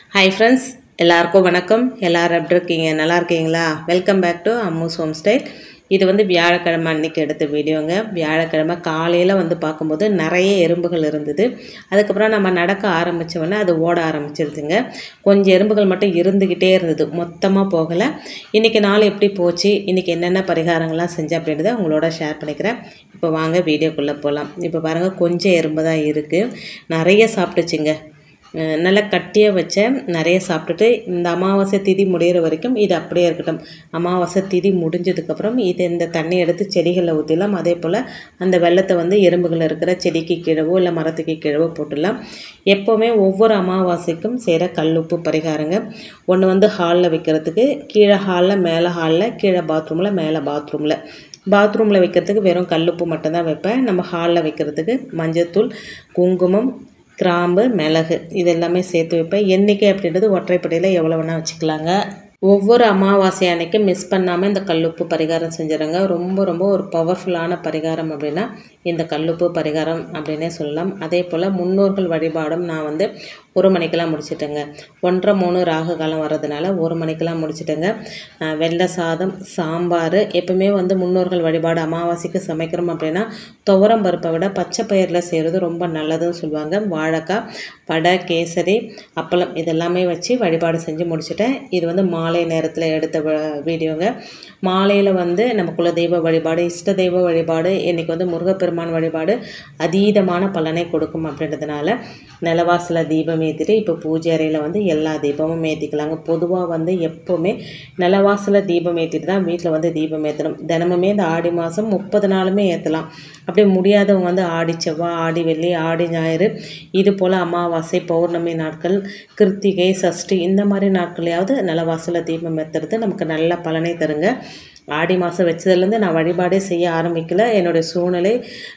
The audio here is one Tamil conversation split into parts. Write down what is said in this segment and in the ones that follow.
Hi friends, எல்லாருக்கும் வணக்கம். எல்லாரும் எப்படி இருக்கீங்க? நல்லா இருக்கீங்களா? Welcome back to Ammu's home style. இது வந்து வியாழக்கிழமை அன்னைக்கு எடுத்த வீடியோங்க. வியாழக்கிழமை காலையில் வந்து பார்க்கும்போது நிறைய எறும்புகள் இருந்தது. அதுக்கப்புறம் நம்ம நடக்க ஆரம்பித்தோடனே அது ஓட ஆரம்பிச்சிருதுங்க. கொஞ்சம் எறும்புகள் மட்டும் இருந்துக்கிட்டே இருந்தது, மொத்தமாக போகலை. இன்றைக்கி நாள் எப்படி போச்சு, இன்றைக்கி என்னென்ன பரிகாரங்கள்லாம் செஞ்சேன் அப்படின்றத உங்களோட ஷேர் பண்ணிக்கிறேன். இப்போ வாங்க வீடியோக்குள்ளே போகலாம். இப்போ பாருங்கள், கொஞ்சம் எறும்பு தான் இருக்குது, நிறைய சாப்பிட்டுச்சுங்க. நல்லா கட்டியாக வச்சேன், நிறைய சாப்பிட்டுட்டு இந்த அமாவாசை திதி முடிகிற வரைக்கும் இது அப்படியே இருக்கட்டும். அமாவாசை திதி முடிஞ்சதுக்கப்புறம் இந்த தண்ணி எடுத்து செடிகளில் ஊற்றிடலாம். அதே போல் அந்த வெள்ளத்தை வந்து எறும்புகள் இருக்கிற செடிக்கு கீழவோ இல்லை மரத்துக்கு கீழவோ போட்டுடலாம். எப்போவுமே ஒவ்வொரு அமாவாசைக்கும் செய்கிற கல்லுப்பு பரிகாரங்க. ஒன்று வந்து ஹாலில் வைக்கிறதுக்கு, கீழே ஹாலில், மேலே ஹாலில், கீழே பாத்ரூமில், மேலே பாத்ரூமில் வைக்கிறதுக்கு வெறும் கல்லுப்பு மட்டும்தான் வைப்பேன். நம்ம ஹாலில் வைக்கிறதுக்கு மஞ்சத்தூள், குங்குமம், கிராம்பு, மிளகு இது எல்லாமே சேர்த்து வைப்பேன். எண்ணிக்கை அப்படின்றது ஒற்றைப்படையில் எவ்வளோ வேணால் வச்சுக்கலாங்க. ஒவ்வொரு அமாவாசை அன்னைக்கு மிஸ் பண்ணாமல் இந்த கல்லுப்பு பரிகாரம் செஞ்சிடுங்க. ரொம்ப ரொம்ப ஒரு பவர்ஃபுல்லான பரிகாரம் அப்படின்னா இந்த கல்லுப்பு பரிகாரம் அப்படின்னே சொல்லலாம். அதே போல் முன்னோர்கள் வழிபாடும் நான் வந்து 1 மணிக்கெல்லாம் முடிச்சிட்டேங்க. 1:30-3 ராகு காலம் வர்றதுனால 1 மணிக்கெல்லாம் முடிச்சிட்டேங்க. வெள்ளை சாதம், சாம்பார். எப்பவுமே வந்து முன்னோர்கள் வழிபாடு அமாவாசைக்கு சமைக்கிறோம் அப்படின்னா துவரம் பருப்பை விட பச்சை பயிரில் செய்கிறது ரொம்ப நல்லதுன்னு சொல்லுவாங்க. வாழைக்காய், வடை, கேசரி, அப்பளம் இதெல்லாமே வச்சு வழிபாடு செஞ்சு முடிச்சிட்டேன். இது வந்து மாலை நேரத்தில் எடுத்த வீடியோங்க. மாலையில் வந்து நம்ம குலதெய்வ வழிபாடு, இஷ்ட தெய்வ வழிபாடு, இன்றைக்கி வந்து முருகப்பெருமான் வழிபாடு அதீதமான பலனை கொடுக்கும் அப்படின்றதுனால நிலவாசலில் தீபம் ஏற்றிட்டு இப்போ பூஜை அறையில் வந்து எல்லா தீபமும் ஏற்றிக்கலாங்க. பொதுவாக வந்து எப்போவுமே நிலவாசலில் தீபம் ஏற்றிட்டு தான் வீட்டில் வந்து தீபம் ஏற்றணும். தினமுமே இந்த ஆடி மாதம் 30 நாளுமே ஏற்றலாம். அப்படி முடியாதவங்க வந்து ஆடி செவ்வாய், ஆடி வெள்ளி, ஆடி ஞாயிறு, இது போல் அமாவாசை, பௌர்ணமி நாட்கள், கிருத்திகை, சஷ்டி இந்த மாதிரி நாட்களையாவது நிலவாசலில் தீபம் ஏற்றுறது நமக்கு நல்ல பலனை தருங்க. ஆடி மாதம் வச்சதுலேருந்து நான் வழிபாடே செய்ய ஆரம்பிக்கல. என்னுடைய சூழ்நிலை,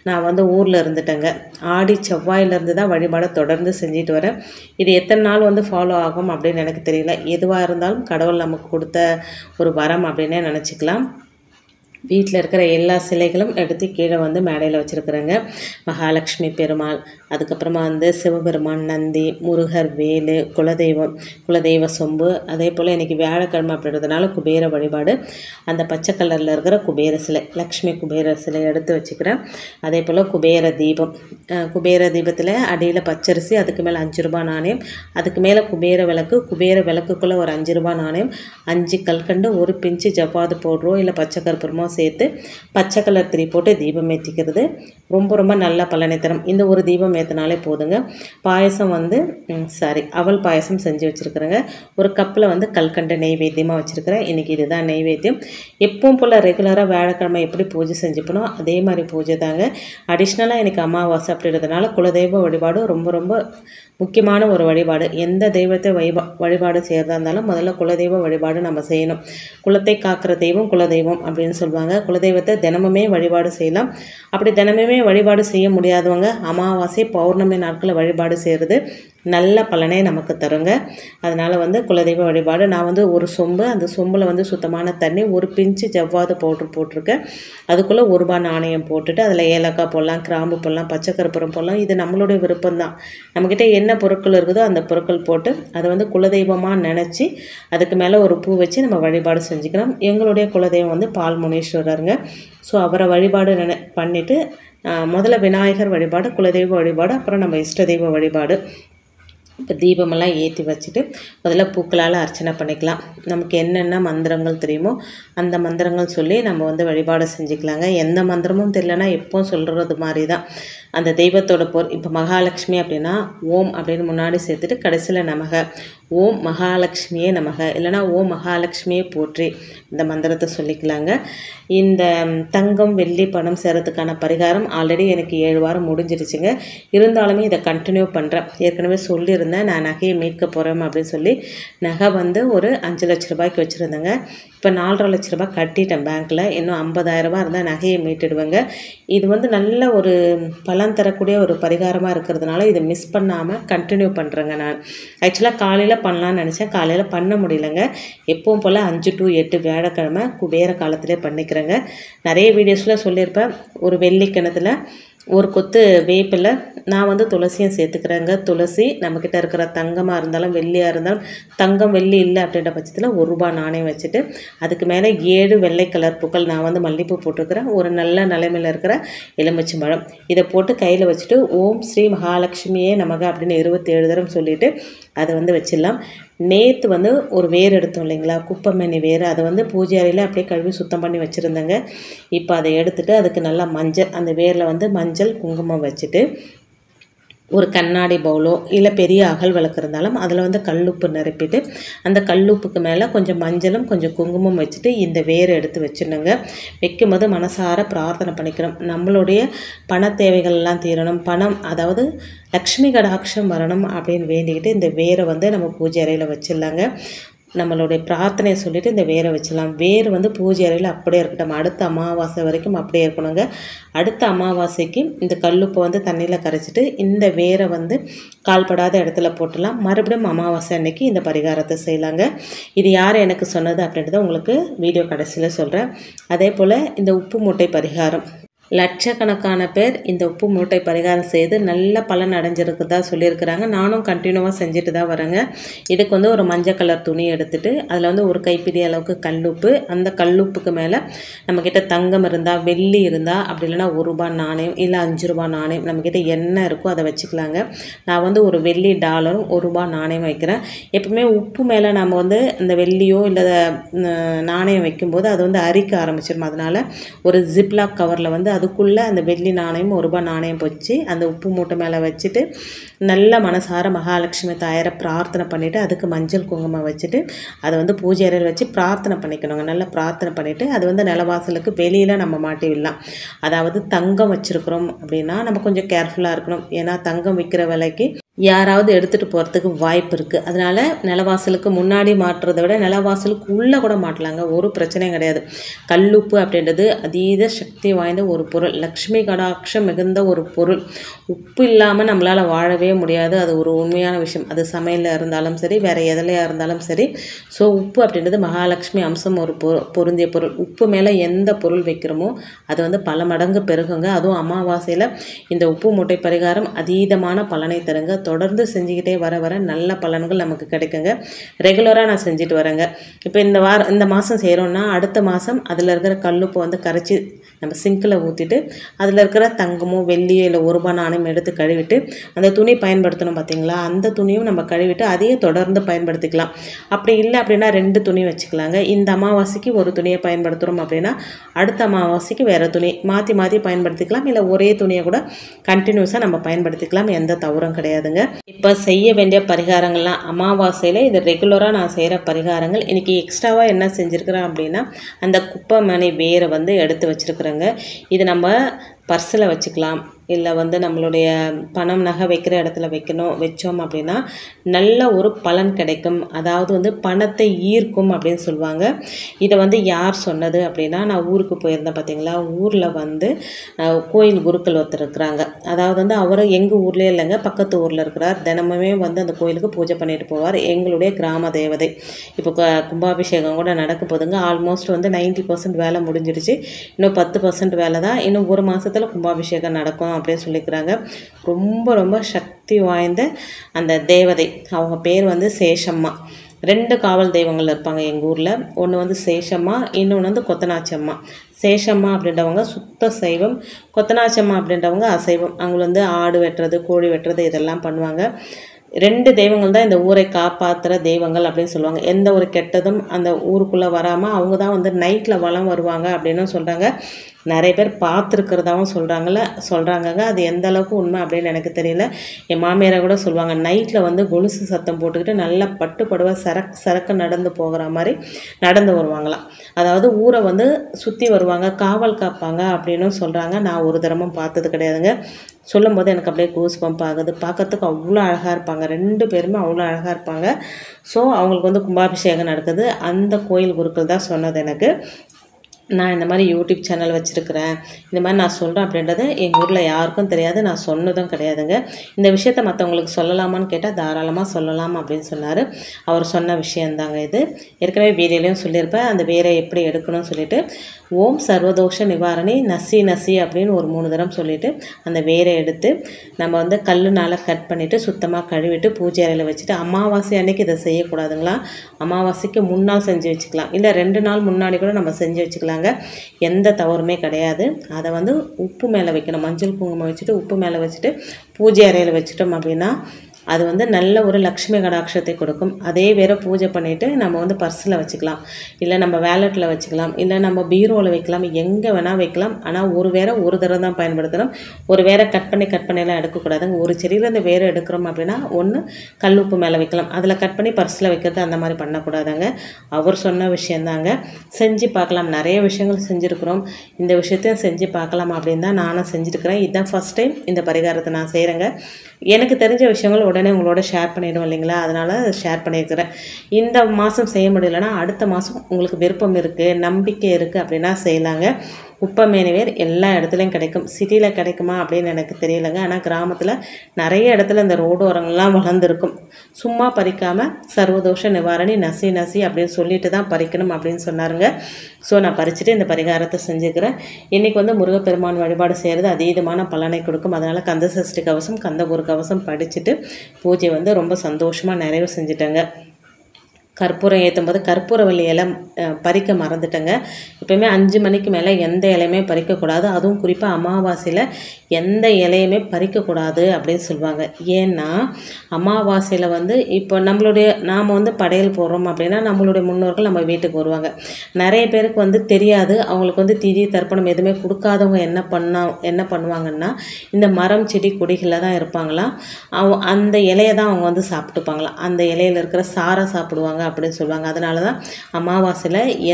நான் வந்து ஊரில் இருந்துட்டேங்க. ஆடி செவ்வாயிலேருந்து தான் வழிபாடை தொடர்ந்து செஞ்சுட்டு வரேன். இது எத்தனை நாள் வந்து ஃபாலோ ஆகும் அப்படின்னு எனக்கு தெரியல. எதுவாக இருந்தாலும் கடவுள் நமக்கு கொடுத்த ஒரு வரம் அப்படின்னே நினச்சிக்கலாம். வீட்டில் இருக்கிற எல்லா சிலைகளும் எடுத்து கீழே வந்து மேடையில் வச்சுருக்குறேங்க. மகாலட்சுமி பெருமாள், அதுக்கப்புறமா வந்து சிவபெருமான், நந்தி, முருகர், வேலு, குலதெய்வ சொம்பு. அதே போல் இன்றைக்கி வியாழக்கிழமை அப்படின்றதுனால குபேர வழிபாடு. அந்த பச்சை கலரில் இருக்கிற குபேர சிலை, லக்ஷ்மி குபேர சிலை எடுத்து வச்சுக்கிறேன். அதே போல் குபேர தீபம், குபேர தீபத்தில் அடியில் பச்சரிசி, அதுக்கு மேலே 5 ரூபாய் நாணயம், அதுக்கு மேலே குபேர விளக்குக்குள்ளே ஒரு 5 ரூபாய் நாணயம், 5 கல்கண்டு, 1 பிஞ்சு ஜவ்வாது பவுடரோ இல்லை பச்சை கற்பூரமோ சேர்த்து பச்சை கலர் திரி போட்டு தீபம் ஏற்றிக்கிறது ரொம்ப ரொம்ப நல்ல பலனை தரும். இந்த ஒரு தீபம் ஏற்றினாலே போதுங்க. பாயசம் வந்து அவல் பாயசம் செஞ்சு வச்சுருக்குறேங்க. ஒரு கப்பில் வந்து கல்கண்டு நெய்வேத்தியமாக வச்சுருக்கிறேன். இன்றைக்கி இதுதான் நெய்வேத்தியம். எப்பவும் போல் ரெகுலராக வியாழக்கிழமை எப்படி பூஜை செஞ்சுப்பனோ அதே மாதிரி பூஜை தாங்க. அடிஷ்னலாக எனக்கு அமாவாசை அப்படின்றதுனால குலதெய்வ வழிபாடு ரொம்ப ரொம்ப முக்கியமான ஒரு வழிபாடு. எந்த தெய்வத்தை வழிபாடு செய்கிறதா இருந்தாலும் முதல்ல குலதெய்வ வழிபாடு நம்ம செய்யணும். குலத்தை காக்கிற தெய்வம் குலதெய்வம் அப்படின்னு சொல்லுவாங்க. குலதெய்வத்தை தினமுமே வழிபாடு செய்யலாம். அப்படி தினமுமே வழிபாடு செய்ய முடியாதவங்க அமாவாசை, பௌர்ணமி நாட்களில் வழிபாடு செய்கிறது நல்ல பலனை நமக்கு தருங்க. அதனால் வந்து குலதெய்வ வழிபாடு நான் வந்து ஒரு சொம்பு, அந்த சொம்பில் வந்து சுத்தமான தண்ணி, 1 பிஞ்சு ஜவ்வாது பவுட்ரு போட்டிருக்கேன். அதுக்குள்ளே 1 ரூபாய் நாணயம் போட்டுட்டு அதில் ஏலக்காய் போடலாம், கிராம்பு போடலாம், பச்சை கற்பூரம் போடலாம். இது நம்மளுடைய விருப்பம்தான். நம்மக்கிட்ட என்ன பொருட்கள் இருக்குதோ அந்த பொருட்கள் போட்டு அதை வந்து குலதெய்வமாக நினச்சி அதுக்கு மேலே ஒரு பூ வச்சு நம்ம வழிபாடு செஞ்சுக்கலாம். எங்களுடைய குலதெய்வம் வந்து பால் முனீஸ்வரருங்க. ஸோ அவரை வழிபாடு பண்ணிவிட்டு முதல்ல விநாயகர் வழிபாடு, குலதெய்வ வழிபாடு, அப்புறம் நம்ம இஷ்ட தெய்வ வழிபாடு. இப்போ தீபமெல்லாம் ஏற்றி வச்சுட்டு முதல்ல பூக்களால் அர்ச்சனை பண்ணிக்கலாம். நமக்கு என்னென்ன மந்திரங்கள் தெரியுமோ அந்த மந்திரங்கள் சொல்லி நம்ம வந்து வழிபாடு செஞ்சுக்கலாங்க. எந்த மந்திரமும் தெரியலனா எப்போவும் சொல்கிறது மாதிரி தான் அந்த தெய்வத்தோட இப்போ மகாலட்சுமி அப்படின்னா ஓம் அப்படின்னு முன்னாடி சேர்த்துட்டு கடைசியில் நமக, ஓம் மகாலட்சுமியே நமக, இல்லைனா ஓம் மகாலட்சுமியே போற்றி இந்த மந்திரத்தை சொல்லிக்கலாங்க. இந்த தங்கம், வெள்ளி, பணம் சேரத்துக்கான பரிகாரம் ஆல்ரெடி எனக்கு 7 வாரம் முடிஞ்சிருச்சுங்க. இருந்தாலுமே இதை கண்டினியூ பண்ணுறேன். ஏற்கனவே சொல்லியிருந்தேன் நான் நகையை மீட்க போகிறேன் அப்படின்னு சொல்லி. நகை வந்து ஒரு 5 லட்ச ரூபாய்க்கு வச்சுருந்தேங்க. இப்போ 4.5 லட்ச ரூபாய் கட்டிட்டேன் பேங்க்கில். இன்னும் 50,000 ரூபாய் இருந்தால் நகையை மீட்டுடுவேங்க. இது வந்து நல்ல ஒரு பலன் தரக்கூடிய ஒரு பரிகாரமாக இருக்கிறதுனால இதை மிஸ் பண்ணாமல் கண்டினியூ பண்ணுறேங்க. நான் ஆக்சுவலாக காலையில் பண்ணலான்னு நினச்சேன், காலையில் பண்ண முடியலைங்க. எப்பவும் போல் 5 to 8 வியாழக்கிழமை குபேர காலத்திலே பண்ணிக்கிறேங்க. நிறைய வீடியோஸில் சொல்லியிருப்பேன். ஒரு வெள்ளி கிணத்துல ஒரு கொத்து வேப்பிலை, நான் வந்து துளசியும் சேர்த்துக்கிறேங்க. துளசி நம்மக்கிட்ட இருக்கிற தங்கமாக இருந்தாலும் வெள்ளியாக இருந்தாலும், தங்கம் வெள்ளி இல்லை அப்படின்ற பட்சத்தில் ₹1 நாணயம் வச்சுட்டு, அதுக்கு மேலே 7 வெள்ளை கலர் பூக்கள், நான் வந்து மல்லிகைப்பூ போட்டிருக்கிறேன், ஒரு நல்ல நிலைமையில் இருக்கிற எலுமிச்சம்பழம், இதை போட்டு கையில் வச்சுட்டு ஓம் ஸ்ரீ மகாலட்சுமியே நமக அப்படின்னு 27 தரம் சொல்லிவிட்டு அதை வந்து வச்சிடலாம். நேற்று வந்து ஒரு வேர் எடுத்தோம் இல்லைங்களா, குப்பைமேனி வேர், அதை வந்து பூஜை அறையில் அப்படியே கழுவி சுத்தம் பண்ணி வச்சுருந்தேங்க. இப்போ அதை எடுத்துகிட்டு அதுக்கு நல்லா மஞ்சள், அந்த வேரில் வந்து மஞ்சள் குங்குமம் வச்சுட்டு, ஒரு கண்ணாடி பவுலோ இல்லை பெரிய அகல் விளக்கு இருந்தாலும் அதில் வந்து கல்லுப்பு நிரப்பிட்டு, அந்த கல்லுப்புக்கு மேலே கொஞ்சம் மஞ்சளும் கொஞ்சம் குங்குமம் வச்சுட்டு இந்த வேரை எடுத்து வச்சிடணுங்க. வைக்கும்போது மனசார பிரார்த்தனை பண்ணிக்கிறோம், நம்மளுடைய பண தேவைகள்லாம் தீரணும், பணம் அதாவது லக்ஷ்மி கடாட்சம் வரணும் அப்படின்னு வேண்டிக்கிட்டு இந்த வேரை வந்து நம்ம பூஜை அறையில் வச்சிடலாங்க. நம்மளுடைய பிரார்த்தனையை சொல்லிவிட்டு இந்த வேரை வச்சிடலாம். வேர் வந்து பூஜை அறையில் அப்படியே இருக்கட்டும், அடுத்த அமாவாசை வரைக்கும் அப்படியே இருக்கணுங்க. அடுத்த அமாவாசைக்கு இந்த கல்லுப்பை வந்து தண்ணியில் கரைச்சிட்டு இந்த வேரை வந்து கால்படாத இடத்துல போட்டுடலாம். மறுபடியும் அமாவாசை அன்னைக்கு இந்த பரிகாரத்தை செய்யலாங்க. இது யார் எனக்கு சொன்னது அப்படின்றத உங்களுக்கு வீடியோ கடைசியில் சொல்கிறேன். அதே போல் இந்த உப்பு மூட்டை பரிகாரம், லட்சக்கணக்கான பேர் இந்த உப்பு மூட்டை பரிகாரம் செய்து நல்ல பலன் அடைஞ்சிருக்குதா சொல்லியிருக்கிறாங்க. நானும் கண்டினியூவாக செஞ்சுட்டு தான் வரேங்க. இதுக்கு வந்து ஒரு மஞ்சள் கலர் துணி எடுத்துகிட்டு அதில் வந்து ஒரு கைப்பிடி அளவுக்கு கல்லுப்பு, அந்த கல்லுப்புக்கு மேலே நம்மக்கிட்ட தங்கம் இருந்தால், வெள்ளி இருந்தால், அப்படி இல்லைன்னா ₹1 நாணயம் இல்லை ₹5 நாணயம், நம்மக்கிட்ட என்ன இருக்கோ அதை வச்சுக்கலாங்க. நான் வந்து ஒரு வெள்ளி டாலரும் ₹1 நாணயம் வைக்கிறேன். எப்பவுமே உப்பு மேலே நம்ம வந்து இந்த வெள்ளியோ இல்லை நாணயம் வைக்கும்போது அது வந்து அரிக்க ஆரம்பிச்சிடும். அதனால் ஒரு ஜிப்லாக் கவரில் வந்து அதுக்குள்ளே அந்த வெள்ளி நாணயம் ₹1 நாணயம் வச்சு அந்த உப்பு மூட்டை மேலே வச்சுட்டு நல்ல மனசார மகாலட்சுமி தாயாரை பிரார்த்தனை பண்ணிவிட்டு அதுக்கு மஞ்சள் குங்குமம் வச்சுட்டு அதை வந்து பூஜை அறையில் வச்சு பிரார்த்தனை பண்ணிக்கணுங்க. நல்லா பிரார்த்தனை பண்ணிவிட்டு அது வந்து நிலவாசலுக்கு வெளியில் நம்ம மாட்டி விடலாம். அதாவது தங்கம் வச்சுருக்குறோம் அப்படின்னா நம்ம கொஞ்சம் கேர்ஃபுல்லாக இருக்கணும். ஏன்னா தங்கம் விற்கிற விலைக்கு யாராவது எடுத்துகிட்டு போகிறதுக்கு வாய்ப்பு இருக்குது. அதனால் நிலவாசலுக்கு முன்னாடி மாட்டுறதை விட நிலவாசலுக்கு உள்ளே கூட மாட்டலாங்க, ஒரு பிரச்சனையும் கிடையாது. கல்லுப்பு அப்படின்றது அதீத சக்தி வாய்ந்த ஒரு பொருள், லக்ஷ்மி கடாட்சம் மிகுந்த ஒரு பொருள். உப்பு இல்லாமல் நம்மளால் வாழவே முடியாது, அது ஒரு உண்மையான விஷயம். அது சமையலில் இருந்தாலும் சரி, வேறு எதுலையாக இருந்தாலும் சரி. ஸோ உப்பு அப்படின்றது மகாலட்சுமி அம்சம் ஒரு பொருந்திய பொருள். உப்பு மேலே எந்த பொருள் வைக்கிறோமோ அது வந்து பல மடங்கு பெருகுங்க. அதுவும் அமாவாசையில் இந்த உப்பு மூட்டை பரிகாரம் அதீதமான பலனை தருங்க. தொடர்ந்து செஞ்சுக்கிட்டே வர வர நல்ல பலன்கள் நமக்கு கிடைக்குங்க. ரெகுலராக நான் செஞ்சுட்டு வரேங்க. இப்போ இந்த மாதம் செய்கிறோன்னா அடுத்த மாதம் அதில் இருக்கிற கல்லுப்பை வந்து கரைச்சி நம்ம சிங்கில் ஊற்றிட்டு அதில் இருக்கிற தங்கமோ வெள்ளியோ இல்லை ₹1 நாணயம் எடுத்து கழுவிட்டு அந்த துணி பயன்படுத்தணும் பார்த்தீங்களா, அந்த துணியும் நம்ம கழுவிட்டு அதையே தொடர்ந்து பயன்படுத்திக்கலாம். அப்படி இல்லை அப்படின்னா 2 துணி வச்சுக்கலாங்க. இந்த அமாவாசைக்கு ஒரு துணியை பயன்படுத்துகிறோம் அப்படின்னா அடுத்த அமாவாசைக்கு வேறு துணி மாற்றி மாற்றி பயன்படுத்திக்கலாம். இல்லை ஒரே துணியை கூட கண்டினியூஸாக நம்ம பயன்படுத்திக்கலாம், எந்த தவறும் கிடையாதுங்க. இப்போ செய்ய வேண்டிய பரிகாரங்கள்லாம் அமாவாசையில் இது ரெகுலராக நான் செய்கிற பரிகாரங்கள். இன்றைக்கி எக்ஸ்ட்ராவாக என்ன செஞ்சுருக்கிறேன் அப்படின்னா அந்த குப்பைமணி வேரை வந்து எடுத்து வச்சுருக்குறேங்க. இது நம்ம பர்ஸில் வச்சுக்கலாம், இல்லை வந்து நம்மளுடைய பணம் நகை வைக்கிற இடத்துல வச்சோம் அப்படின்னா நல்ல ஒரு பலன் கிடைக்கும். அதாவது வந்து பணத்தை ஈர்க்கும் அப்படின்னு சொல்லுவாங்க. இதை வந்து யார் சொன்னது அப்படின்னா, நான் ஊருக்கு போயிருந்தேன் பார்த்தீங்களா, ஊரில் வந்து கோயில் குருக்கள் ஒருத்தர் இருக்கிறாங்க. அதாவது வந்து அவர் எங்கள் ஊர்லேயே இல்லைங்க, பக்கத்து ஊரில் இருக்கிறார். தினமுமே வந்து அந்த கோயிலுக்கு பூஜை பண்ணிட்டு போவார். எங்களுடைய கிராம தேவதை. இப்போ கும்பாபிஷேகம் கூட நடக்க போதுங்க. ஆல்மோஸ்ட் வந்து 90% வேலை முடிஞ்சிடுச்சு. இன்னும் 10% வேலை தான். இன்னும் ஒரு மாதத்தில் கும்பாபிஷேகம் நடக்கும் அப்படின்னு சொல்லிக்கிறாங்க. ரொம்ப ரொம்ப சக்தி வாய்ந்த அந்த தேவதை, அவங்க பேர் வந்து சேஷம்மா. 2 காவல் தெய்வங்கள் இருப்பாங்க எங்கள் ஊரில். ஒன்று வந்து சேஷம்மா, இன்னொன்று வந்து கொத்தனாச்சம்மா. சேஷம்மா அப்படின்றவங்க சுத்த சைவம், கொத்தனாச்சம்மா அப்படின்றவங்க அசைவம். அவங்க வந்து ஆடு வெட்டுறது, கோழி வெட்டுறது இதெல்லாம் பண்ணுவாங்க. 2 தெய்வங்கள் தான் இந்த ஊரை காப்பாற்றுற தெய்வங்கள் அப்படின்னு சொல்லுவாங்க. எந்த ஒரு கெட்டதும் அந்த ஊருக்குள்ளே வராமல் அவங்க தான் வந்து நைட்டில் வலம் வருவாங்க அப்படின்னு சொல்கிறாங்க. நிறைய பேர் பார்த்துருக்கிறதாவும் சொல்கிறாங்கங்க. அது எந்த அளவுக்கு உண்மை அப்படின்னு எனக்கு தெரியல. என் மாமியாரை கூட சொல்லுவாங்க, நைட்டில் வந்து கொலுசு சத்தம் போட்டுக்கிட்டு நல்லா பட்டு புடவை சரக்கு நடந்து போகிற மாதிரி நடந்து வருவாங்களாம். அதாவது ஊரை வந்து சுற்றி வருவாங்க, காவல் காப்பாங்க அப்படின்னு சொல்கிறாங்க. நான் ஒரு தரமும் பார்த்தது கிடையாதுங்க. சொல்லும் போது எனக்கு அப்படியே கூஸ் பம்ப் ஆகுது. பார்க்கறதுக்கு அவ்வளோ அழகாக இருப்பாங்க, 2 பேருமே அவ்வளோ அழகாக இருப்பாங்க. ஸோ அவங்களுக்கு வந்து கும்பாபிஷேகம் நடக்குது. அந்த கோயில் குருக்கள் தான் சொன்னது எனக்கு. நான் இந்த மாதிரி யூடியூப் சேனல் வச்சுருக்கிறேன், இந்த மாதிரி நான் சொல்கிறேன் அப்படின்றது எங்கள் ஊரில் யாருக்கும் தெரியாது, நான் சொன்னதும் கிடையாதுங்க. இந்த விஷயத்த மற்றவங்களுக்கு சொல்லலாமான்னு கேட்டால் தாராளமாக சொல்லலாம் அப்படின்னு சொன்னார். அவர் சொன்ன விஷயந்தாங்க இது. ஏற்கனவே வீடியோலையும் சொல்லியிருப்பேன், அந்த வேரை எப்படி எடுக்கணும்னு சொல்லிட்டு ஓம் சர்வதோஷ நிவாரணி நசி நசி அப்படின்னு ஒரு 3 தரம் சொல்லிவிட்டு அந்த வேரை எடுத்து நம்ம வந்து கல்லுனால் கட் பண்ணிவிட்டு சுத்தமாக கழுவிட்டு பூஜை அறையில் வச்சுட்டு, அமாவாசை அன்னைக்கு இதை செய்யக்கூடாதுங்களா, அமாவாசைக்கு முன்னால் செஞ்சு வச்சுக்கலாம், இல்லை 2 நாள் முன்னாடி கூட நம்ம செஞ்சு வச்சுக்கலாங்க. எந்த தவறுமே கிடையாது. அதை வந்து உப்பு மேலே வைக்கணும், மஞ்சள் குங்குமம் வச்சுட்டு உப்பு மேலே வச்சுட்டு பூஜை அறையில் வச்சுட்டோம் அப்படின்னா அது வந்து நல்ல ஒரு லக்ஷ்மி கடாட்சத்தை கொடுக்கும். அதே வேற பூஜை பண்ணிவிட்டு நம்ம வந்து பர்ஸில் வச்சுக்கலாம், இல்லை நம்ம வேலெட்டில் வச்சுக்கலாம், இல்லை நம்ம பீரோவில் வைக்கலாம், எங்கே வேணால் வைக்கலாம். ஆனால் ஒரு வேரை ஒரு தடவை தான் பயன்படுத்தணும். ஒரு வேரை கட் பண்ணிலாம் எடுக்கக்கூடாதுங்க. ஒரு செடியிலேருந்து வேரை எடுக்கிறோம் அப்படின்னா ஒன்று கல் உப்பு மேலே வைக்கலாம், அதில் கட் பண்ணி பர்ஸில் வைக்கிறது அந்த மாதிரி பண்ணக்கூடாதுங்க. அவர் சொன்ன விஷயந்தாங்க. செஞ்சு பார்க்கலாம், நிறைய விஷயங்கள் செஞ்சுருக்குறோம், இந்த விஷயத்தையும் செஞ்சு பார்க்கலாம் அப்படின்னு தான் நானும் செஞ்சுருக்கிறேன். இதுதான் ஃபஸ்ட் டைம் இந்த பரிகாரத்தை நான் செய்கிறேங்க. எனக்கு தெரிஞ்ச விஷயங்கள் உடனே உங்களோட ஷேர் பண்ணிவிடுவோம் இல்லைங்களா, அதனால் ஷேர் பண்ணியிருக்கிறேன். இந்த மாதம் செய்ய முடியலன்னா அடுத்த மாதம் உங்களுக்கு விருப்பம் இருக்குது, நம்பிக்கை இருக்குது அப்படின்னா செய்யலாங்க. குப்பைமேனிவேர் எல்லா இடத்துலையும் கிடைக்கும். சிட்டியில் கிடைக்குமா அப்படின்னு எனக்கு தெரியலைங்க. ஆனால் கிராமத்தில் நிறைய இடத்துல இந்த ரோடு ஓரங்கள்லாம் வளர்ந்துருக்கும். சும்மா பறிக்காமல் சர்வதோஷ நிவாரணி நசி நசி அப்படின்னு சொல்லிட்டு தான் பறிக்கணும் அப்படின்னு சொன்னாருங்க. ஸோ நான் பறிச்சுட்டு இந்த பரிகாரத்தை செஞ்சுக்கிறேன். இன்றைக்கி வந்து முருகப்பெருமான் வழிபாடு செய்கிறது அதீதமான பலனை கொடுக்கும். அதனால் கந்த சஷ்டி கவசம் கந்தகுரு கவசம் படிச்சுட்டு பூஜை வந்து ரொம்ப சந்தோஷமாக நிறைவு செஞ்சுட்டேங்க. கற்பூரம் ஏற்றும்போது கற்பூரவள்ளி இலை பறிக்க மறந்துட்டேங்க. எப்போயுமே 5 மணிக்கு மேலே எந்த இலையுமே பறிக்கக்கூடாது, அதுவும் குறிப்பாக அமாவாசையில் எந்த இலையுமே பறிக்கக்கூடாது அப்படின்னு சொல்லுவாங்க. ஏன்னா அமாவாசையில் வந்து இப்போ நாம் வந்து படையல் போடுறோம் அப்படின்னா நம்மளுடைய முன்னோர்கள் நம்ம வீட்டுக்கு வருவாங்க. நிறைய பேருக்கு வந்து தெரியாது, அவங்களுக்கு வந்து திதி தர்ப்பணம் எதுவுமே கொடுக்காதவங்க என்ன பண்ணுவாங்கன்னா இந்த மரம் செடி கொடிகளில் தான் இருப்பாங்களாம். அந்த இலையை தான் அவங்க வந்து சாப்பிட்டுப்பாங்களாம், அந்த இலையில் இருக்கிற சாரை சாப்பிடுவாங்க அப்படின்னு சொல்லுவாங்க. அதனால தான் அமாவாசையில்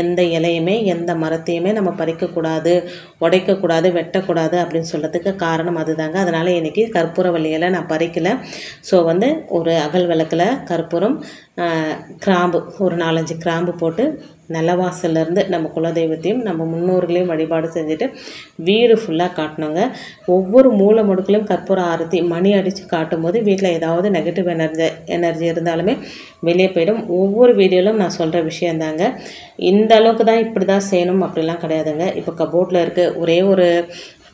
எந்த இலையுமே எந்த மரத்தையுமே நம்ம பறிக்கக்கூடாது, உடைக்கக்கூடாது, வெட்டக்கூடாது அப்படின்னு சொல்கிறதுக்கு காரணம் அதுதாங்க. அதனால் இன்றைக்கி கற்பூரவள்ளி இலை நான் பறிக்கலை. ஸோ வந்து ஒரு அகல் விளக்கில் கற்பூரம், கிராம்பு, ஒரு 4-5 கிராம்பு போட்டு நிலவாசல்லேருந்து நம்ம குலதெய்வத்தையும் நம்ம முன்னோர்களையும் வழிபாடு செஞ்சுட்டு வீடு ஃபுல்லாக காட்டணுங்க. ஒவ்வொரு மூலை முடுக்கிலும் கற்பூர ஆரத்தி மணி அடித்து காட்டும்போது வீட்டில் ஏதாவது நெகட்டிவ் எனர்ஜி இருந்தாலுமே வெளியே போயிடும். ஒவ்வொரு வீடியோவிலும் நான் சொல்கிற விஷயந்தாங்க. இந்த அளவுக்கு தான் இப்படி தான் செய்யணும் அப்படிலாம் கிடையாதுங்க. இப்போ கபோர்டில் இருக்க ஒரே ஒரு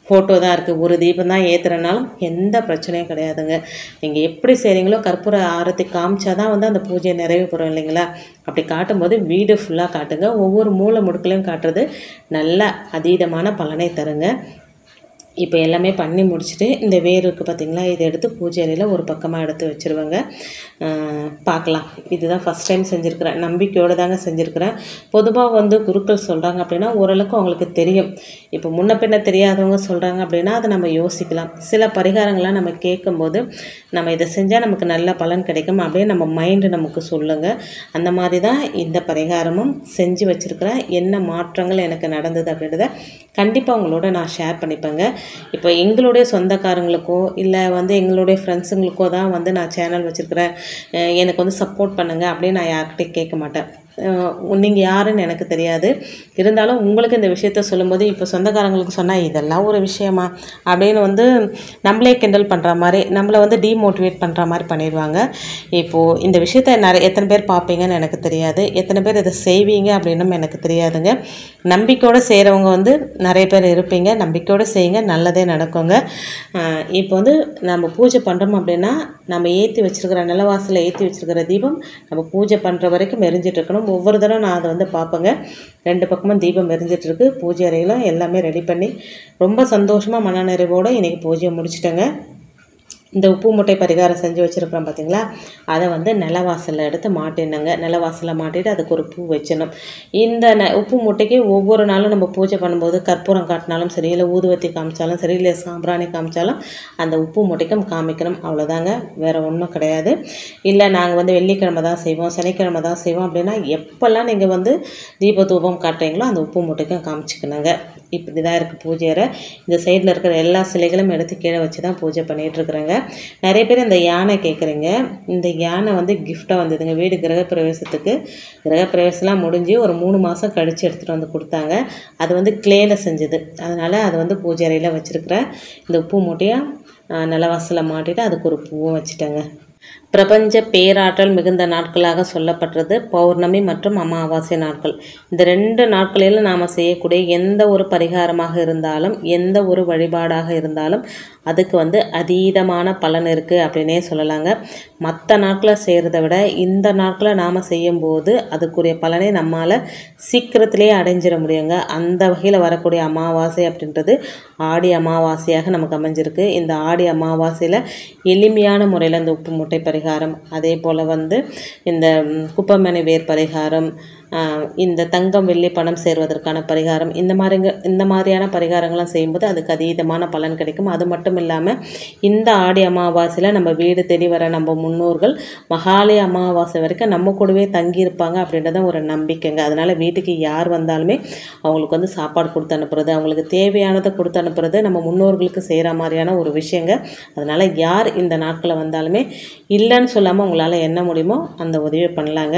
ஃபோட்டோ தான் இருக்குது, ஒரு தீபம் தான் ஏற்றுறனாலும் எந்த பிரச்சனையும் கிடையாதுங்க. நீங்கள் எப்படி செய்கிறீங்களோ கற்பூர ஆரத்தி காமிச்சா தான் வந்து அந்த பூஜையை நிறைவு பெறும் இல்லைங்களா. அப்படி காட்டும்போது வீடு ஃபுல்லாக காட்டுங்க. ஒவ்வொரு மூலை முடுக்கலையும் காட்டுறது நல்ல அதீதமான பலனை தருங்க. இப்போ எல்லாமே பண்ணி முடிச்சுட்டு இந்த வேர் இருக்குது பார்த்திங்களா, இதை எடுத்து பூஜை அறையில் ஒரு பக்கமாக எடுத்து வச்சுருவேங்க. பார்க்கலாம், இதுதான் ஃபஸ்ட் டைம் செஞ்சுருக்கிறேன், நம்பிக்கையோடு தாங்க செஞ்சுருக்கிறேன். பொதுவாக வந்து குருக்கள் சொல்கிறாங்க அப்படின்னா ஓரளவுக்கு அவங்களுக்கு தெரியும். இப்போ முன்ன பின்ன தெரியாதவங்க சொல்கிறாங்க அப்படின்னா அதை நம்ம யோசிக்கலாம். சில பரிகாரங்கள்லாம் நம்ம கேட்கும்போது நம்ம இதை செஞ்சால் நமக்கு நல்ல பலன் கிடைக்கும் அப்படின்னு நம்ம மைண்டு நமக்கு சொல்லுங்கள். அந்த மாதிரி தான் இந்த பரிகாரமும் செஞ்சு வச்சுருக்கிறேன். என்ன மாற்றங்கள் எனக்கு நடந்தது அப்படின்றத கண்டிப்பாக உங்களோட நான் ஷேர் பண்ணிப்பேங்க. இப்போ எங்களுடைய சொந்தக்காரங்களுக்கோ இல்லை வந்து எங்களுடைய ஃப்ரெண்ட்ஸுங்களுக்கோ தான் வந்து நான் சேனல் வச்சுருக்கிறேன், எனக்கு வந்து சப்போர்ட் பண்ணுங்கள் அப்படின்னு நான் யார்கிட்டையும் கேட்க மாட்டேன். நீங்கள் யாருன்னு எனக்கு தெரியாது. இருந்தாலும் உங்களுக்கு இந்த விஷயத்த சொல்லும்போது இப்போ சொந்தக்காரங்களுக்கு சொன்னால் இதெல்லாம் ஒரு விஷயமா அப்படின்னு வந்து நம்மளே கிண்டல் பண்ணுற மாதிரி, நம்மளை வந்து டீமோட்டிவேட் பண்ணுற மாதிரி பண்ணிடுவாங்க. இப்போது இந்த விஷயத்த எத்தனை பேர் பார்ப்பீங்கன்னு எனக்கு தெரியாது, எத்தனை பேர் இதை செய்வீங்க அப்படின்னும் எனக்கு தெரியாதுங்க. நம்பிக்கையோடு செய்கிறவங்க வந்து நிறைய பேர் இருப்பீங்க. நம்பிக்கையோடு செய்யுங்க, நல்லதே நடக்குங்க. இப்போ வந்து நம்ம பூஜை பண்ணுறோம் அப்படின்னா நம்ம ஏற்றி வச்சுருக்கிற நிலவாசலில் ஏற்றி வச்சுருக்கிற தீபம் நம்ம பூஜை பண்ணுற வரைக்கும் எரிஞ்சிட்டு இருக்கணும். ஒவ்வொரு தடவை நான் அதை வந்து பார்ப்பேங்க. 2 பக்கமும் தீபம் எரிஞ்சிட்ருக்கு. பூஜை அறையிலும் எல்லாமே ரெடி பண்ணி ரொம்ப சந்தோஷமாக மனநிறைவோடு இன்றைக்கி பூஜையை முடிச்சிட்டேங்க. இந்த உப்பு மூட்டை பரிகாரம் செஞ்சு வச்சுருக்கிறோம் பார்த்திங்களா, அதை வந்து நிலவாசலில் எடுத்து மாட்டிடணுங்க. நிலவாசலில் மாட்டிட்டு அதுக்கு ஒரு பூ வச்சிடணும். இந்த உப்பு மூட்டைக்கு ஒவ்வொரு நாளும் நம்ம பூஜை பண்ணும்போது கற்பூரம் காட்டினாலும் சரி, இல்லை ஊதுவத்தி காமிச்சாலும் சரி, இல்லை சாம்பிராணி காமிச்சாலும் அந்த உப்பு மூட்டைக்கும் காமிக்கணும். அவ்வளோதாங்க, வேறு ஒன்றும் கிடையாது. இல்லை நாங்கள் வந்து வெள்ளிக்கிழமை தான் செய்வோம், சனிக்கிழமை தான் செய்வோம் அப்படின்னா எப்போல்லாம் நீங்கள் வந்து தீப தூபம் காட்டுறீங்களோ அந்த உப்பு மூட்டைக்கும் காமிச்சிக்கணுங்க. இப்படி தான் இருக்குது பூஜை அறை. இந்த சைடில் இருக்கிற எல்லா சிலைகளும் எடுத்து கீழே வச்சு தான் பூஜை பண்ணிகிட்ருக்குறேங்க. நிறைய பேர் இந்த யானை கேட்குறீங்க. இந்த யானை வந்து கிஃப்டாக வந்ததுங்க வீடு கிரகப்பிரவேசத்துக்கு. கிரகப்பிரவேசம்லாம் முடிஞ்சு ஒரு 3 மாதம் கழித்து எடுத்துகிட்டு வந்து கொடுத்தாங்க. அது வந்து கிளேயில் செஞ்சது. அதனால் அது வந்து பூஜை அறையில் வச்சுருக்கிறேன். இந்த உப்பு மூட்டையாக நிலவாசலில் மாட்டிட்டு அதுக்கு ஒரு பூவும் வச்சுட்டேங்க. பிரபஞ்ச பேராற்றல் மிகுந்த நாட்களாக சொல்லப்படுறது பௌர்ணமி மற்றும் அமாவாசை நாட்கள். இந்த 2 நாட்களில் நாம் செய்யக்கூடிய எந்த ஒரு பரிகாரமாக இருந்தாலும், எந்த ஒரு வழிபாடாக இருந்தாலும் அதுக்கு வந்து அதீதமான பலன் இருக்குது அப்படின்னே சொல்லலாங்க. மற்ற நாட்களில் செய்கிறத விட இந்த நாட்களில் நாம் செய்யும்போது அதுக்குரிய பலனை நம்மால் சீக்கிரத்திலே அடைஞ்சிட முடியுங்க. அந்த வகையில் வரக்கூடிய அமாவாசை அப்படின்றது ஆடி அமாவாசையாக நமக்கு அமைஞ்சிருக்கு. இந்த ஆடி அமாவாசையில் எளிமையான முறையில் இந்த உப்பு மூட்டை பரிகாரம், அதே போல் வந்து இந்த குப்பமணி வேர் பரிகாரம், இந்த தங்கம் வெள்ளி பணம் சேர்வதற்கான பரிகாரம், இந்த மாதிரியான பரிகாரங்கள்லாம் செய்யும்போது அதுக்கு அதீதமான பலன் கிடைக்கும். அது மட்டும் இல்லாமல் இந்த ஆடி அமாவாசையில் நம்ம வீடு தேடி வர நம்ம முன்னோர்கள் மகாலய அமாவாசை வரைக்கும் நம்ம கூடவே தங்கியிருப்பாங்க அப்படின்றத ஒரு நம்பிக்கைங்க. அதனால் வீட்டுக்கு யார் வந்தாலுமே அவங்களுக்கு வந்து சாப்பாடு கொடுத்து அனுப்புறது, அவங்களுக்கு தேவையானதை கொடுத்து அனுப்புறது நம்ம முன்னோர்களுக்கு செய்கிற மாதிரியான ஒரு விஷயங்க. அதனால் யார் இந்த நாட்களில் வந்தாலுமே இல்லைன்னு சொல்லாமல் உங்களால் என்ன முடியுமோ அந்த உதவி பண்ணலாங்க.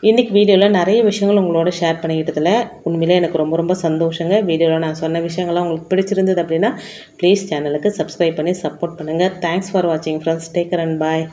இன்றைக்கி வீடியோவில் நிறைய விஷயங்கள் உங்களோட ஷேர் பண்ணிக்கிட்டதில் உண்மையிலே எனக்கு ரொம்ப ரொம்ப சந்தோஷங்க. வீடியோவில் நான் சொன்ன விஷயங்கள்லாம் உங்களுக்கு பிடிச்சிருந்தது அப்படின்னா ப்ளீஸ் சேனலுக்கு சப்ஸ்கிரைப் பண்ணி சப்போர்ட் பண்ணுங்கள். தேங்க்ஸ் ஃபார் வாட்சிங் friends. Take care and bye.